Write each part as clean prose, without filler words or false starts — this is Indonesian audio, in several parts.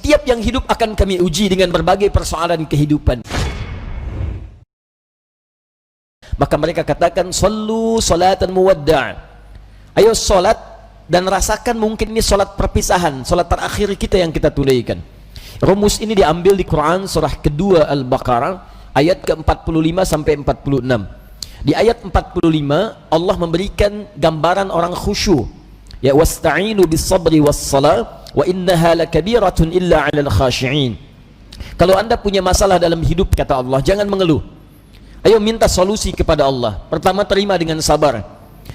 Setiap yang hidup akan kami uji dengan berbagai persoalan kehidupan. Maka mereka katakan, sallu salatan muwadda'. Ayo salat dan rasakan mungkin ini salat perpisahan, salat terakhir kita yang kita tunaikan. Rumus ini diambil di Quran surah kedua Al-Baqarah ayat ke-45 sampai 46. Di ayat 45 Allah memberikan gambaran orang khusyuk. Ya, wasta'inu bis-sabri was-salah wa innaha lakabiratun illa 'alal khashi'in. Kalau Anda punya masalah dalam hidup, kata Allah, jangan mengeluh. Ayo minta solusi kepada Allah. Pertama, terima dengan sabar.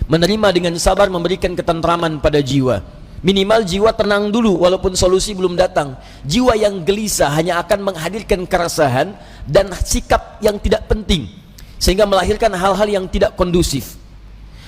Menerima dengan sabar memberikan ketentraman pada jiwa. Minimal jiwa tenang dulu walaupun solusi belum datang. Jiwa yang gelisah hanya akan menghadirkan keresahan dan sikap yang tidak penting, sehingga melahirkan hal-hal yang tidak kondusif.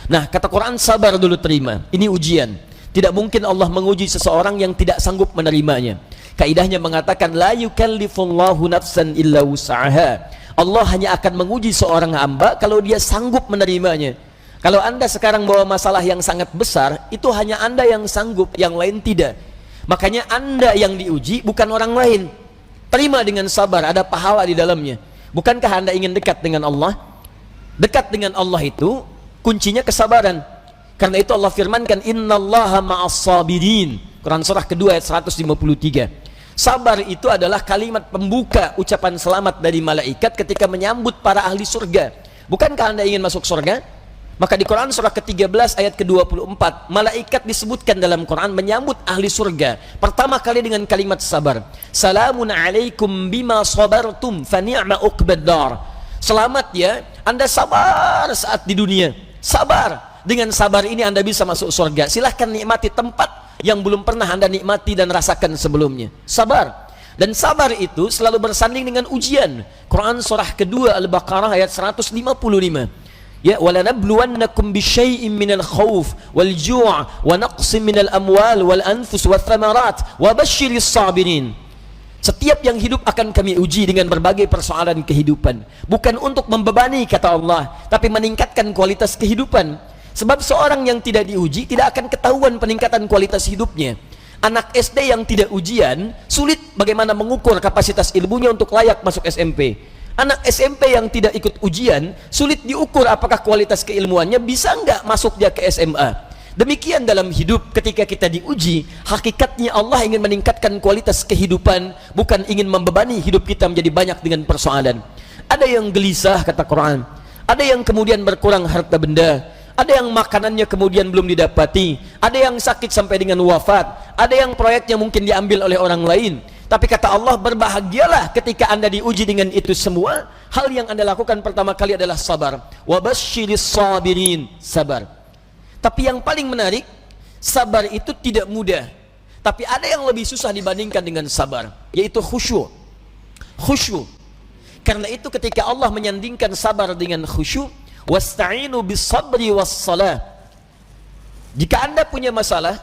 Nah, kata Quran, sabar dulu, terima. Ini ujian. Tidak mungkin Allah menguji seseorang yang tidak sanggup menerimanya. Kaidahnya mengatakan, la yukallifullahu nafsan illa wus'aha. Allah hanya akan menguji seorang hamba kalau dia sanggup menerimanya. Kalau Anda sekarang bawa masalah yang sangat besar, itu hanya Anda yang sanggup, yang lain tidak. Makanya Anda yang diuji, bukan orang lain. Terima dengan sabar, ada pahala di dalamnya. Bukankah Anda ingin dekat dengan Allah? Dekat dengan Allah itu kuncinya kesabaran. Karena itu Allah firmankan, innallaha ma'as-sabirin. Quran surah kedua ayat 153. Sabar itu adalah kalimat pembuka ucapan selamat dari malaikat ketika menyambut para ahli surga. Bukankah Anda ingin masuk surga? Maka di Quran surah ke-13 ayat ke-24, malaikat disebutkan dalam Quran menyambut ahli surga pertama kali dengan kalimat sabar. Salamun alaikum bima sabartum fa ni'ma uqbaddar. Selamat ya, Anda sabar saat di dunia. Sabar. Dengan sabar ini Anda bisa masuk surga. Silahkan nikmati tempat yang belum pernah Anda nikmati dan rasakan sebelumnya. Sabar. Dan sabar itu selalu bersanding dengan ujian. Quran surah kedua Al-Baqarah ayat 155. Ya, walanabluwannakum bisyai'in minal khauf wal ju' wa naqsin minal amwal wal anfus wath thamarat wa basyiris sabirin. Setiap yang hidup akan kami uji dengan berbagai persoalan kehidupan. Bukan untuk membebani, kata Allah, tapi meningkatkan kualitas kehidupan. Sebab seorang yang tidak diuji tidak akan ketahuan peningkatan kualitas hidupnya. Anak SD yang tidak ujian sulit bagaimana mengukur kapasitas ilmunya untuk layak masuk SMP. Anak SMP yang tidak ikut ujian sulit diukur apakah kualitas keilmuannya bisa enggak masuk dia ke SMA. Demikian dalam hidup, ketika kita diuji, hakikatnya Allah ingin meningkatkan kualitas kehidupan, bukan ingin membebani hidup kita menjadi banyak dengan persoalan. Ada yang gelisah, kata Quran. Ada yang kemudian berkurang harta benda. Ada yang makanannya kemudian belum didapati. Ada yang sakit sampai dengan wafat. Ada yang proyeknya mungkin diambil oleh orang lain. Tapi kata Allah, berbahagialah ketika Anda diuji dengan itu semua. Hal yang Anda lakukan pertama kali adalah sabar. Wa basyiris sabirin, sabar. Tapi yang paling menarik, sabar itu tidak mudah. Tapi ada yang lebih susah dibandingkan dengan sabar, yaitu khusyuk. Khusyuk. Karena itu ketika Allah menyandingkan sabar dengan khusyuk, wasta'inu bis-sabri was-salah. Jika Anda punya masalah,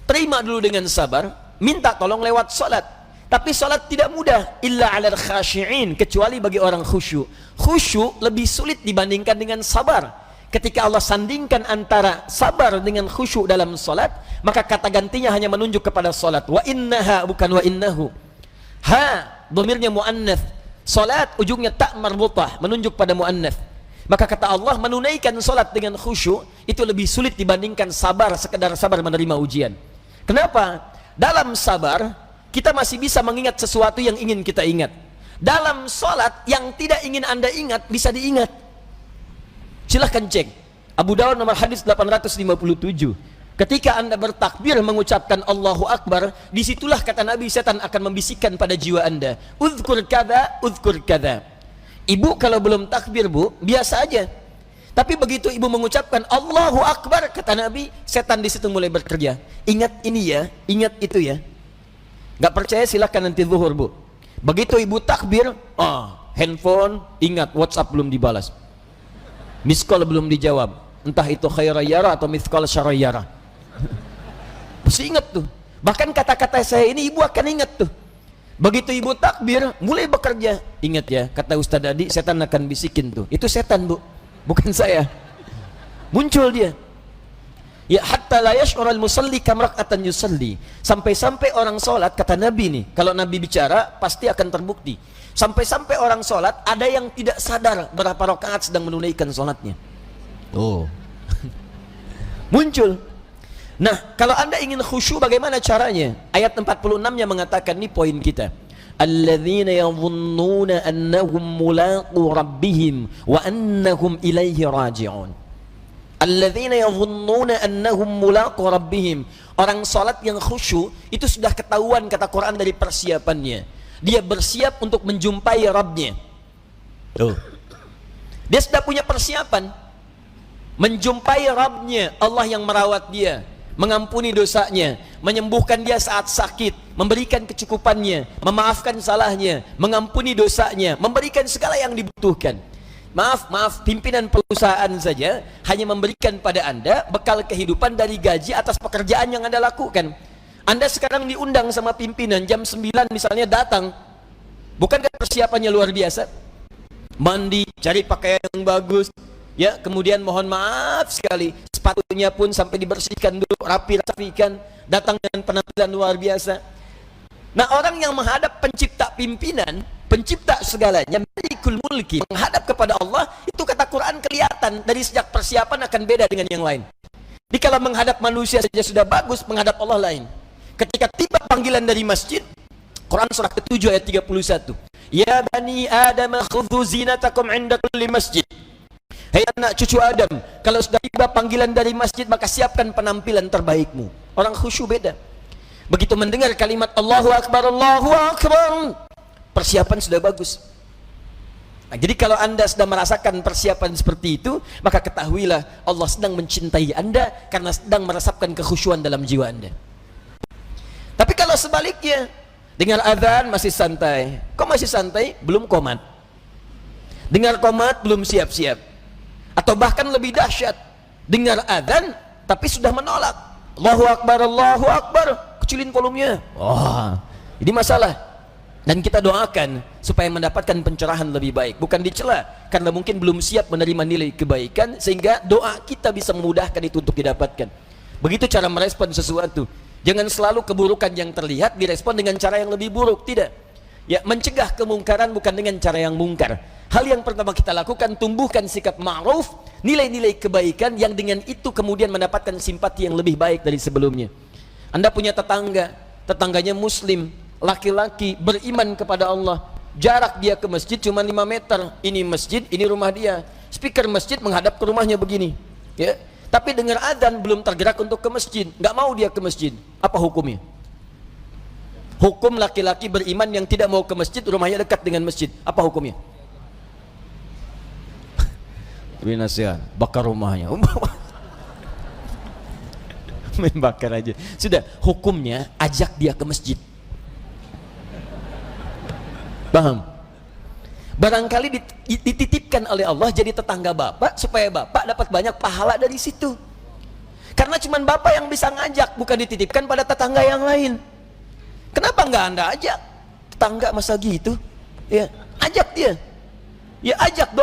terima dulu dengan sabar, minta tolong lewat salat. Tapi salat tidak mudah, illa 'alal khashi'in, kecuali bagi orang khusyuk. Khusyuk lebih sulit dibandingkan dengan sabar. Ketika Allah sandingkan antara sabar dengan khusyuk dalam salat, maka kata gantinya hanya menunjuk kepada salat. Wa innaha, bukan wa innahu. Ha, dhamirnya muannats. Salat ujungnya tak marbutah, menunjuk pada muannats. Maka kata Allah, menunaikan salat dengan khusyuk itu lebih sulit dibandingkan sabar, sekedar sabar menerima ujian. Kenapa? Dalam sabar kita masih bisa mengingat sesuatu yang ingin kita ingat. Dalam salat yang tidak ingin Anda ingat bisa diingat. Silahkan cek Abu Dawud nomor hadis 857. Ketika Anda bertakbir mengucapkan Allahu Akbar, disitulah kata Nabi, setan akan membisikkan pada jiwa Anda, uzkur kada, uzkur kada. Ibu kalau belum takbir, Bu, biasa aja. Tapi begitu ibu mengucapkan Allahu Akbar, kata Nabi, setan di situ mulai bekerja. Ingat ini ya, ingat itu ya. Gak percaya silahkan nanti zuhur, Bu. Begitu ibu takbir, handphone, ingat WhatsApp belum dibalas, miss call belum dijawab, entah itu khairayara atau miss call syarayara. Mesti ingat tuh. Bahkan kata-kata saya ini ibu akan ingat tuh. Begitu ibu takbir, mulai bekerja. Ingat ya, kata Ustaz Adi, setan akan bisikin tuh. Itu setan, Bu, bukan saya. Muncul dia. Ya hatta la yash'urul musalli kam rak'atan yusalli. Sampai-sampai orang salat, kata Nabi nih, kalau Nabi bicara pasti akan terbukti. Sampai-sampai orang salat ada yang tidak sadar berapa rakaat sedang menunaikan salatnya. Oh. Muncul. Nah, kalau Anda ingin khusyuk bagaimana caranya? Ayat 46-nya mengatakan, ini poin kita. Alladzina yadhunnuna annahum mulaqu rabbihim wa annahum ilaihi raji'un. Alladzina yadhunnuna annahum mulaqu rabbihim. Orang salat yang khusyuk itu sudah ketahuan, kata Quran, dari persiapannya. Dia bersiap untuk menjumpai Rabbnya. Oh. Dia sudah punya persiapan menjumpai Rabbnya, Allah yang merawat dia, mengampuni dosanya, menyembuhkan dia saat sakit, memberikan kecukupannya, memaafkan salahnya, mengampuni dosanya, memberikan segala yang dibutuhkan. Maaf, pimpinan perusahaan saja hanya memberikan pada Anda bekal kehidupan dari gaji atas pekerjaan yang Anda lakukan. Anda sekarang diundang sama pimpinan jam 9 misalnya datang. Bukankah persiapannya luar biasa? Mandi, cari pakaian yang bagus, ya, kemudian mohon maaf sekali, sepatunya pun sampai dibersihkan dulu, rapi-rapikan, datang dengan penampilan luar biasa. Nah, orang yang menghadap pencipta pimpinan, pencipta segalanya, Malikul Mulki, menghadap kepada Allah, itu kata Quran kelihatan dari sejak persiapan akan beda dengan yang lain. Jadi kalau menghadap manusia saja sudah bagus, menghadap Allah lain. Ketika tiba panggilan dari masjid, Quran surah ke-7 ayat 31. Ya bani Adam khudhu zinatakum 'inda kulli masjid. Hei anak cucu Adam, kalau sudah tiba panggilan dari masjid, maka siapkan penampilan terbaikmu. Orang khusyuk beda. Begitu mendengar kalimat Allahu Akbar, persiapan sudah bagus. Nah, jadi kalau Anda sedang merasakan persiapan seperti itu, maka ketahuilah Allah sedang mencintai Anda karena sedang meresapkan kekhusyuan dalam jiwa Anda. Tapi kalau sebaliknya, dengar azan masih santai. Kok masih santai? Belum qomat. Dengar qomat belum siap-siap. Atau bahkan lebih dahsyat, dengar azan tapi sudah menolak. Allahu Akbar, kecilin volumenya. Wah, ini masalah. Dan kita doakan supaya mendapatkan pencerahan lebih baik, bukan dicela karena mungkin belum siap menerima nilai kebaikan, sehingga doa kita bisa memudahkan itu untuk didapatkan. Begitu cara merespon sesuatu. Jangan selalu keburukan yang terlihat direspon dengan cara yang lebih buruk, tidak. Ya, mencegah kemungkaran bukan dengan cara yang mungkar. Hal yang pertama kita lakukan, tumbuhkan sikap ma'ruf, nilai-nilai kebaikan yang dengan itu kemudian mendapatkan simpati yang lebih baik dari sebelumnya. Anda punya tetangga, tetangganya muslim, laki-laki, beriman kepada Allah, jarak dia ke masjid cuma 5 meter, ini masjid, ini rumah dia, speaker masjid menghadap ke rumahnya begini, ya. Tapi dengar adzan belum tergerak untuk ke masjid, nggak mau dia ke masjid, apa hukumnya? Hukum laki-laki beriman yang tidak mau ke masjid, rumahnya dekat dengan masjid, apa hukumnya? Tapi nasihat, bakar rumahnya. Main bakar aja. Sudah, hukumnya ajak dia ke masjid. Paham? Barangkali dititipkan oleh Allah jadi tetangga bapak supaya bapak dapat banyak pahala dari situ. Karena cuma bapak yang bisa ngajak, bukan dititipkan pada tetangga yang lain. Kenapa enggak Anda ajak? Tetangga masa gitu? Ya, ajak dia. Ya, ajak,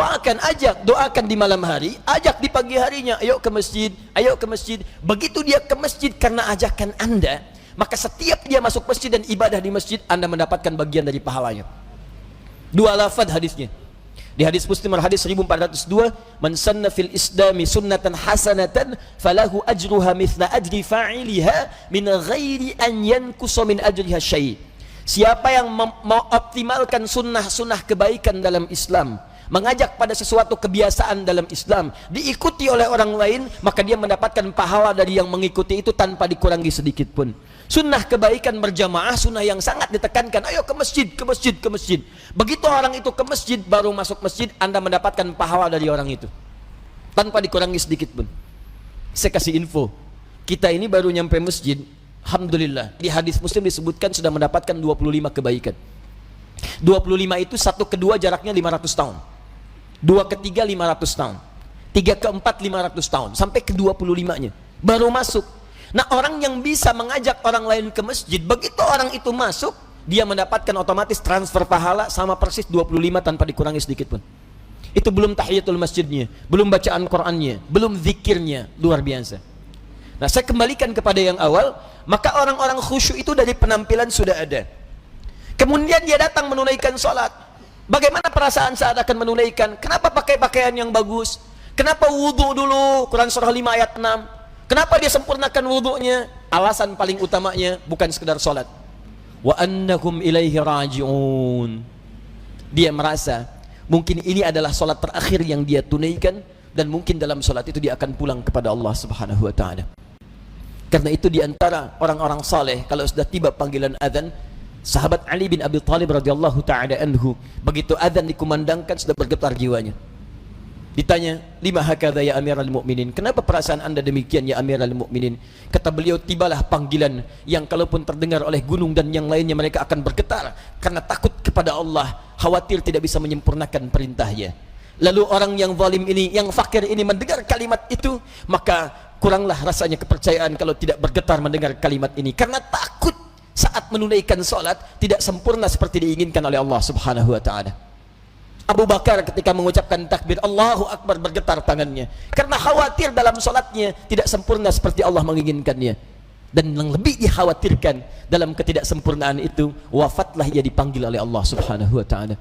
doakan di malam hari, ajak di pagi harinya, ayo ke masjid. Begitu dia ke masjid karena ajakan Anda, maka setiap dia masuk masjid dan ibadah di masjid, Anda mendapatkan bagian dari pahalanya. 2 lafaz hadisnya. Di hadis Muslim hadis 1402, man sanna fil islami sunnatan hasanatan falahu ajruha mithla ajri fa'iliha min ghairi an yankusa min ajriha syai'. Siapa yang mengoptimalkan sunnah-sunnah kebaikan dalam Islam, mengajak pada sesuatu kebiasaan dalam Islam, diikuti oleh orang lain, maka dia mendapatkan pahala dari yang mengikuti itu tanpa dikurangi sedikit pun. Sunnah kebaikan berjamaah, sunnah yang sangat ditekankan, ayo ke masjid. Begitu orang itu ke masjid, baru masuk masjid, Anda mendapatkan pahala dari orang itu tanpa dikurangi sedikit pun. Saya kasih info, kita ini baru nyampe masjid, alhamdulillah, di hadis Muslim disebutkan sudah mendapatkan 25 kebaikan. 25 itu 1 ke 2 jaraknya 500 tahun, 2 ke 3 500 tahun, 3 ke 4 500 tahun, sampai ke 25-nya baru masuk. Nah, orang yang bisa mengajak orang lain ke masjid, begitu orang itu masuk, dia mendapatkan otomatis transfer pahala sama persis 25 tanpa dikurangi sedikit pun. Itu belum tahiyatul masjidnya, belum bacaan Qur'annya, belum zikirnya, luar biasa. Nah, saya kembalikan kepada yang awal, maka orang-orang khusyuk itu dari penampilan sudah ada. Kemudian dia datang menunaikan sholat. Bagaimana perasaan saat akan menunaikan? Kenapa pakai pakaian yang bagus? Kenapa wudhu dulu? Quran surah 5 ayat 6. Kenapa dia sempurnakan wudhunya? Alasan paling utamanya bukan sekedar sholat. Wa annahum ilaihi raji'un. Dia merasa mungkin ini adalah sholat terakhir yang dia tunaikan, dan mungkin dalam sholat itu dia akan pulang kepada Allah Subhanahu wa ta'ala. Karena itu diantara orang-orang saleh, kalau sudah tiba panggilan azan, sahabat Ali bin Abi Thalib radhiyallahu ta'ala anhu, begitu azan dikumandangkan sudah bergetar jiwanya. Ditanya, lima hakadha ya amiral mu'minin, kenapa perasaan anda demikian ya amiral mu'minin? Kata beliau, tibalah panggilan yang kalaupun terdengar oleh gunung dan yang lainnya mereka akan bergetar karena takut kepada Allah, khawatir tidak bisa menyempurnakan perintahnya. Lalu orang yang zalim ini, yang fakir ini mendengar kalimat itu, maka kuranglah rasanya kepercayaan kalau tidak bergetar mendengar kalimat ini, karena takut saat menunaikan sholat tidak sempurna seperti diinginkan oleh Allah Subhanahu wa ta'ala. Abu Bakar ketika mengucapkan takbir Allahu Akbar bergetar tangannya karena khawatir dalam sholatnya tidak sempurna seperti Allah menginginkannya. Dan yang lebih dikhawatirkan dalam ketidaksempurnaan itu, wafatlah ia dipanggil oleh Allah Subhanahu wa ta'ala.